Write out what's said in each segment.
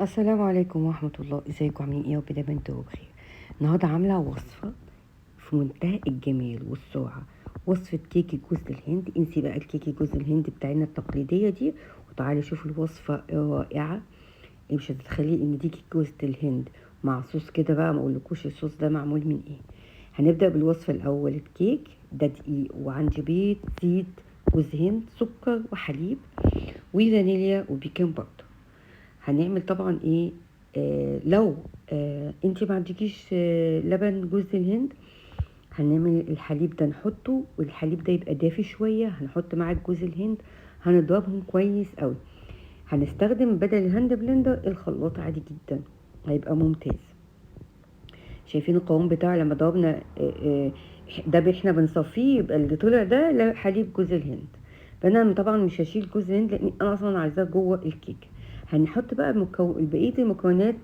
السلام عليكم ورحمة الله. ازيكم عاملين ايه؟ وكده بنتوا بخير. النهارده عاملة وصفة في منتهى الجمال والسرعة، وصفة كيكة جوز الهند. انسي بقى الكيكة جوز الهند بتاعنا التقليدية دي، وتعالي شوفوا الوصفة الرائعة اللي مش هتتخيلي ان دي كيكة جوز الهند مع صوص كده. بقى ما اقولكوش الصوص ده معمول من ايه. هنبدأ بالوصفة الأول. الكيك ده دقيق وعندي بيض، زيت، جوز هند، سكر وحليب وفانيليا وبيكنج باودر. هنعمل طبعا ايه؟ لو انت ما عندكيش لبن جوز الهند، هنعمل الحليب ده نحطه، والحليب ده يبقى دافي شويه، هنحط معاه جوز الهند، هنضربهم كويس قوي. هنستخدم بدل الهاند بلندر الخلاط عادي جدا، هيبقى ممتاز. شايفين القوام بتاعه لما ضربنا ده احنا بنصفيه، يبقى اللي طلع ده حليب جوز الهند. فانا طبعا مش هشيل جوز الهند لان انا اصلا عايزاه جوه الكيك. هنحط بقى بقيه المكونات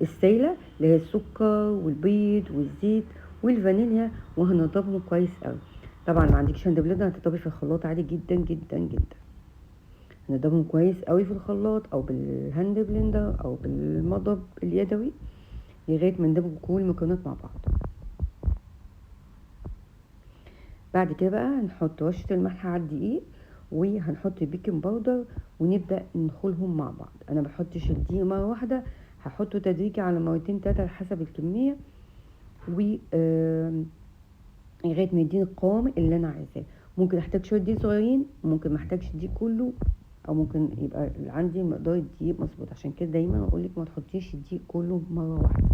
السائله اللي هي السكر والبيض والزيت والفانيليا، وهنضربهم كويس قوي. طبعا ما عندكش هاند بلندر، هتضربي في الخلاط عادي جدا جدا جدا. هنضربهم كويس قوي في الخلاط او بالهاند بلندر او بالمضرب اليدوي لغايه ما ندمج كل المكونات مع بعض. بعد كده بقى هنحط رشه الملح على الدقيق، وهنحط البيكنج باودر، ونبدا ندخلهم مع بعض. انا بحطش الدقيق مره واحده، هحطه تدريجي على مرتين تلاته على حسب الكميه، و لغايه ما يديني القوام اللي انا عايزاه. ممكن احتاج شويه دقيق صغيرين، ممكن ما احتاجش الدقيق كله، او ممكن يبقى عندي مقدار الدقيق مظبوط. عشان كده دايما اقول لك ما تحطيش الدقيق كله مره واحده.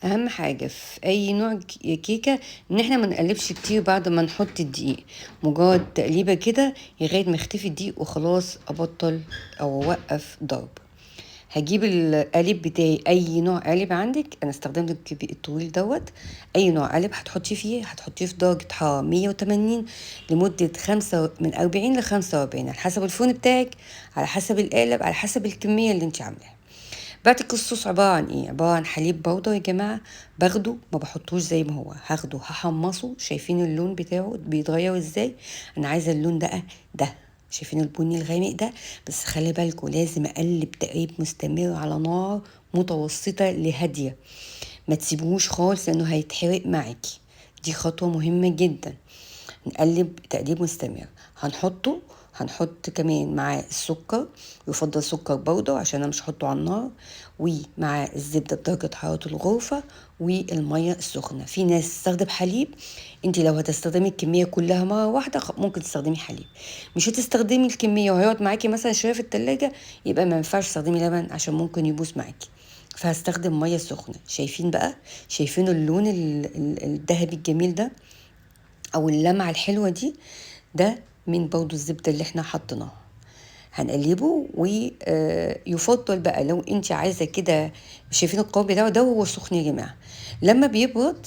اهم حاجه في اي نوع كيكه ان احنا ما نقلبش كتير بعد ما نحط الدقيق، مجرد تقليبه كده لغايه ما يختفي الدقيق وخلاص ابطل او اوقف ضرب. هجيب القالب بتاعي، اي نوع قالب عندك، انا استخدمت الطويل دوت. اي نوع قالب هتحطيه في درجه حراره 180 لمده من 40 ل 45 على حسب الفرن بتاعك، على حسب القالب، على حسب الكميه اللي انت عاملاها. بعد كده الصوص عبارة عن ايه؟ عبارة عن حليب بودرة يا جماعة. باخده ما بحطوش زي ما هو، هاخده هحمصه. شايفين اللون بتاعه بيتغير ازاي؟ انا عايزة اللون ده شايفين البني الغامق ده؟ بس خلي بالكوا لازم اقلب تقليب مستمر على نار متوسطة لهادية، ما تسيبوش خالص لانه هيتحرق معاكي. دي خطوة مهمة جدا. نقلب تقليب مستمر. هنحط كمان معاه السكر، يفضل سكر بودر عشان انا مش هحطه على النار، ومع الزبده بدرجه حراره الغرفه، والميه السخنه. في ناس تستخدم حليب، انت لو هتستخدمي الكميه كلها مره واحده ممكن تستخدمي حليب. مش هتستخدمي الكميه وهيقعد معاكي مثلا شويه في التلاجة، يبقى ما ينفعش تستخدمي لبن عشان ممكن يبوظ معاكي. فهستخدم ميه سخنه. شايفين بقى؟ شايفين اللون الذهبي الجميل ده او اللمعه الحلوه دي؟ ده من برضو الزبده اللي احنا حطيناها. هنقلبه، ويفضل بقى لو انت عايزه كده. شايفين القوام بتاعه ده وهو سخن يا جماعه؟ لما بيبرد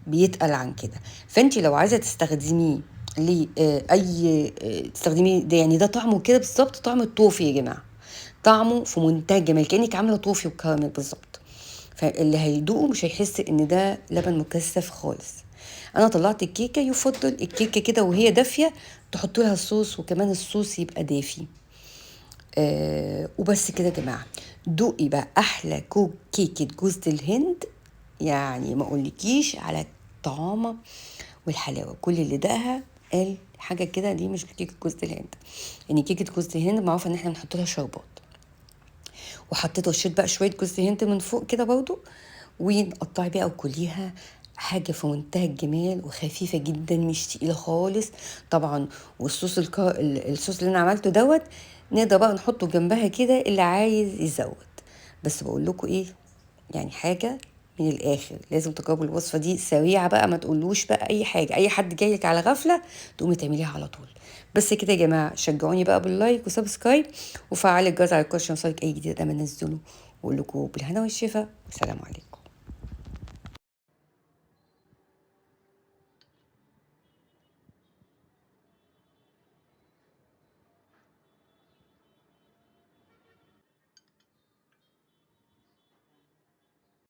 بيتقل عن كده. فانت لو عايزه تستخدميه لاي تستخدميه ده، يعني ده طعمه كده بالظبط طعم الطوفي يا جماعه. طعمه في منتهى الجمال، كانك عامله طوفي وكراميل بالظبط. فاللي هيدوقه مش هيحس ان ده لبن مكثف خالص. انا طلعت الكيكه، يفضل الكيكه كده وهي دافيه تحطوا لها الصوص، وكمان الصوص يبقى دافي. وبس كده يا جماعه. دوقي بقى احلى كيكه جوز الهند، يعني ما اقولكيش على الطعامه والحلاوه. كل اللي دقها قال حاجه كده، دي مش كيكه جوز الهند. يعني كيكه جوز الهند معروفه ان احنا بنحط لها شربات، وحطيت رشيت بقى شويه جوز هند من فوق كده برضو، ونقطعي بقى وكليها. حاجه في منتهى الجمال وخفيفه جدا، مش تقيله خالص طبعا. والصوص الصوص اللي انا عملته دوت نقدر بقى نحطه جنبها كده اللي عايز يزود. بس بقول لكم ايه، يعني حاجه من الاخر، لازم تجربوا الوصفه دي سريعه بقى، ما تقولوش بقى اي حاجه. اي حد جاي لك على غفله تقومي تعمليها على طول. بس كده يا جماعه، شجعوني بقى باللايك وسبسكرايب وفعلوا الجرس على الكل عشان يوصلك اي جديد انا منزله. واقول لكم بالهنا والشفا، والسلام عليكم.